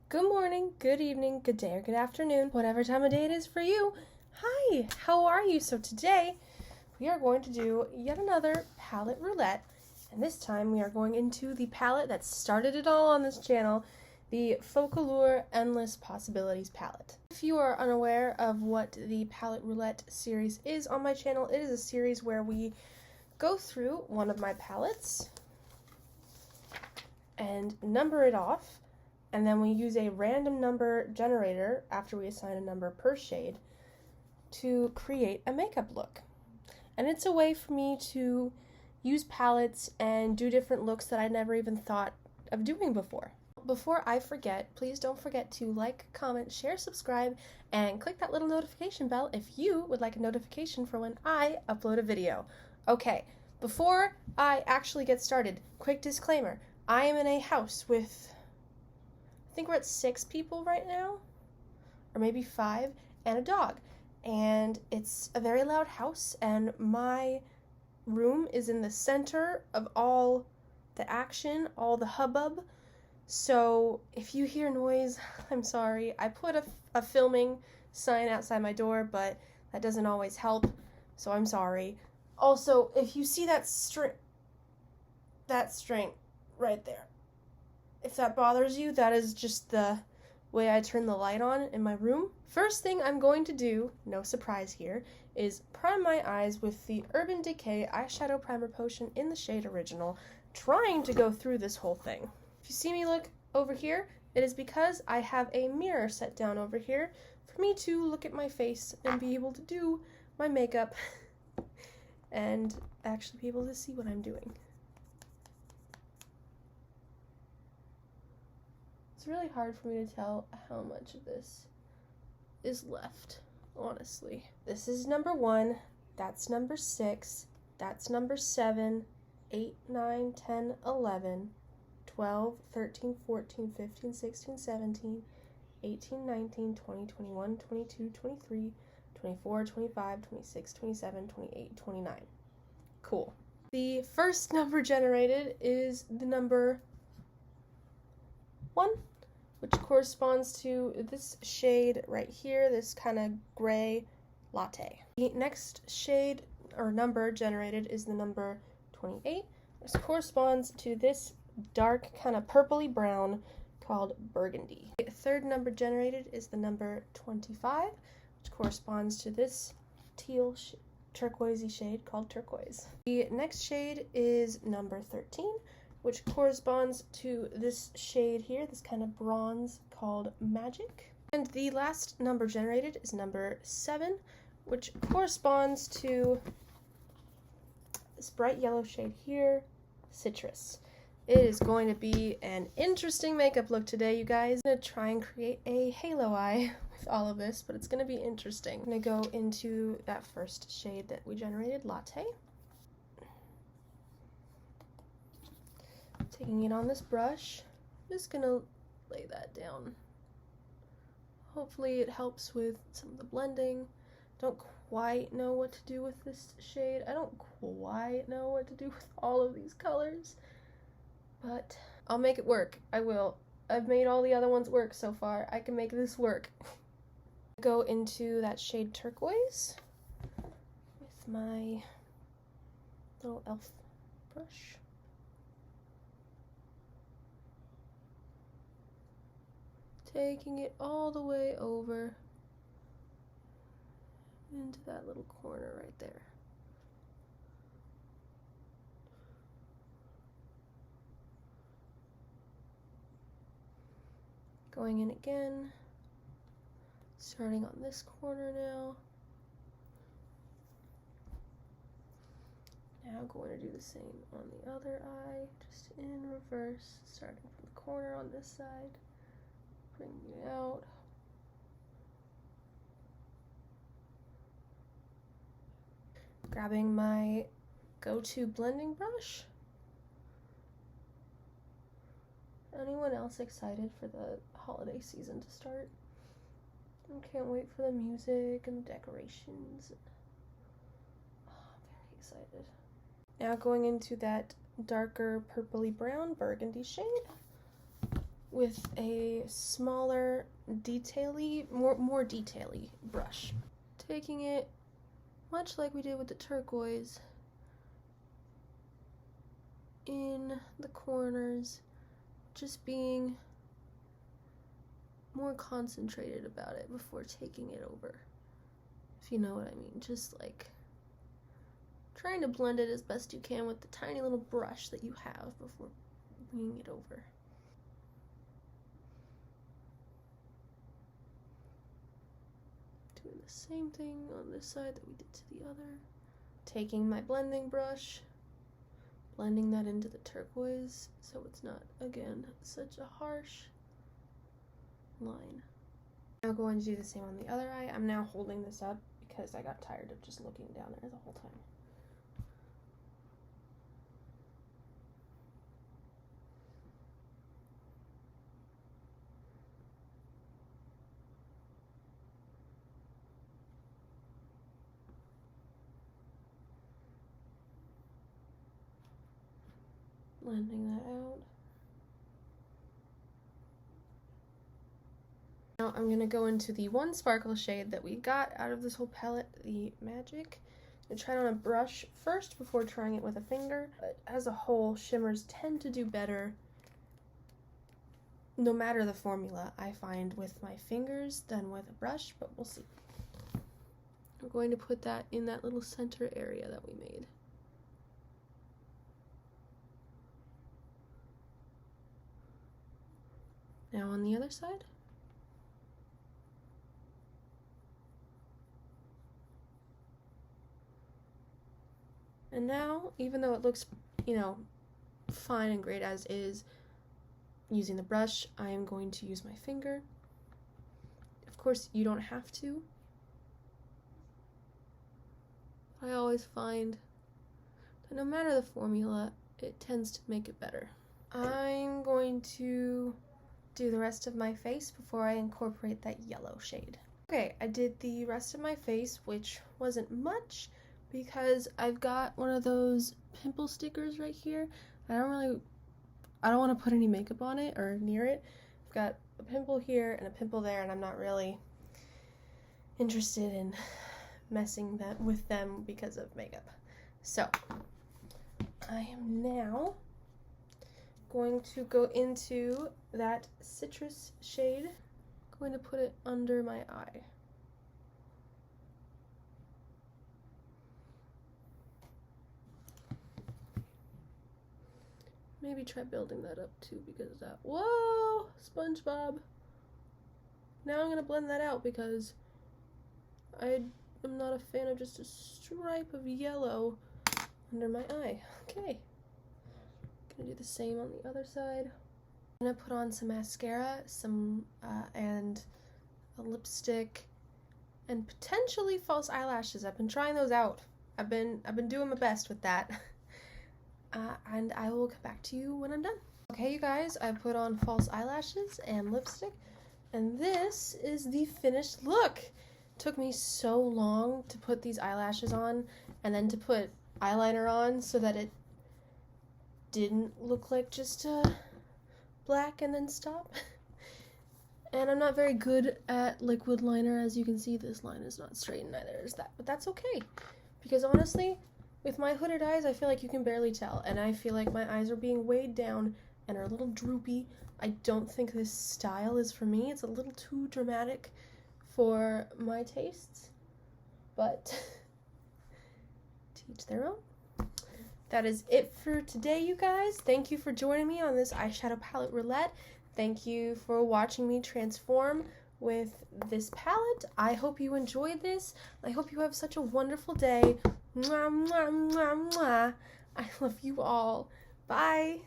Good morning, good evening, good day, or good afternoon, whatever time of day it is for you. Hi, how are you? So today we are going to do yet another palette roulette, and this time we are going into the palette that started it all on this channel, the Focallure Endless Possibilities palette. If you are unaware of what the palette roulette series is on my channel, it is a series where we go through one of my palettes and number it off, and then we use a random number generator after we assign a number per shade to create a makeup look. And it's a way for me to use palettes and do different looks that I never even thought of doing before. Before I forget, please don't forget to like, comment, share, subscribe, and click that little notification bell if you would like a notification for when I upload a video. Okay, before I actually get started, quick disclaimer. I am in a house with, I think we're at 6 people right now, or maybe 5, and a dog. And it's a very loud house, and my room is in the center of all the action, all the hubbub. So if you hear noise, I'm sorry. I put a filming sign outside my door, but that doesn't always help, so I'm sorry. Also, if you see that string right there, if that bothers you, that is just the way I turn the light on in my room. First thing I'm going to do, no surprise here, is prime my eyes with the Urban Decay Eyeshadow Primer Potion in the shade Original, trying to go through this whole thing. If you see me look over here, it is because I have a mirror set down over here for me to look at my face and be able to do my makeup and actually be able to see what I'm doing. It's really hard for me to tell how much of this is left, honestly. This is number 1, that's number 6, that's number 7, 8, 9, 10, 11, 12, 13, 14, 15, 16, 17, 18, 19, 20, 21, 22, 23, 24, 25, 26, 27, 28, 29. Cool. The first number generated is the number 1, which corresponds to this shade right here, this kind of gray latte. The next shade or number generated is the number 28, which corresponds to this dark kind of purpley brown called burgundy. The third number generated is the number 25, which corresponds to this teal turquoisey shade called turquoise. The next shade is number 13, which corresponds to this shade here, this kind of bronze called Magic. And the last number generated is number 7, which corresponds to this bright yellow shade here, Citrus. It is going to be an interesting makeup look today, you guys. I'm going to try and create a halo eye with all of this, but it's going to be interesting. I'm going to go into that first shade that we generated, Latte. Taking it on this brush, I'm just gonna lay that down. Hopefully it helps with some of the blending. Don't quite know what to do with this shade. I don't quite know what to do with all of these colors, but I'll make it work. I will. I've made all the other ones work so far. I can make this work. Go into that shade Turquoise with my little elf brush. Taking it all the way over into that little corner right there. Going in again, starting on this corner now. Now going to do the same on the other eye, just in reverse, starting from the corner on this side. Bring it out. Grabbing my go-to blending brush. Anyone else excited for the holiday season to start? I can't wait for the music and the decorations. Oh, I'm very excited. Now going into that darker purpley brown burgundy shade. with a smaller, more detail-y brush. Taking it much like we did with the turquoise in the corners, just being more concentrated about it before taking it over, if you know what I mean. Just like trying to blend it as best you can with the tiny little brush that you have before bringing it over. Doing the same thing on this side that we did to the other. Taking my blending brush, blending that into the turquoise so it's not, again, such a harsh line. Now going to do the same on the other eye. I'm now holding this up because I got tired of just looking down there the whole time. Blending that out. Now I'm going to go into the one sparkle shade that we got out of this whole palette, the Magic. I'm going to try it on a brush first before trying it with a finger. But as a whole, shimmers tend to do better, no matter the formula, I find, with my fingers than with a brush, but we'll see. I'm going to put that in that little center area that we made. Now on the other side. And now, even though it looks, fine and great as is, using the brush, I am going to use my finger. Of course, you don't have to. I always find that no matter the formula, it tends to make it better. I'm going to do the rest of my face before I incorporate that yellow shade. Okay, I did the rest of my face, which wasn't much because I've got one of those pimple stickers right here. I don't want to put any makeup on it or near it. I've got a pimple here and a pimple there, and I'm not really interested in messing with them because of makeup. So I am now going to go into that citrus shade. I'm going to put it under my eye. Maybe try building that up too because of that. Whoa, SpongeBob. Now I'm going to blend that out because I am not a fan of just a stripe of yellow under my eye. Okay. Gonna do the same on the other side. I'm gonna put on some mascara, and a lipstick, and potentially false eyelashes. I've been trying those out. I've been doing my best with that. And I will come back to you when I'm done. Okay, you guys, I put on false eyelashes and lipstick, and this is the finished look. It took me so long to put these eyelashes on and then to put eyeliner on so that it didn't look like just black and then stop. And I'm not very good at liquid liner. As you can see, this line is not straight and neither is that, but that's okay because honestly, with my hooded eyes, I feel like you can barely tell, and I feel like my eyes are being weighed down and are a little droopy. I don't think this style is for me. It's a little too dramatic for my tastes, but to each their own. That is it for today, you guys. Thank you for joining me on this eyeshadow palette roulette. Thank you for watching me transform with this palette. I hope you enjoyed this. I hope you have such a wonderful day. Mwah, mwah, mwah, mwah. I love you all. Bye.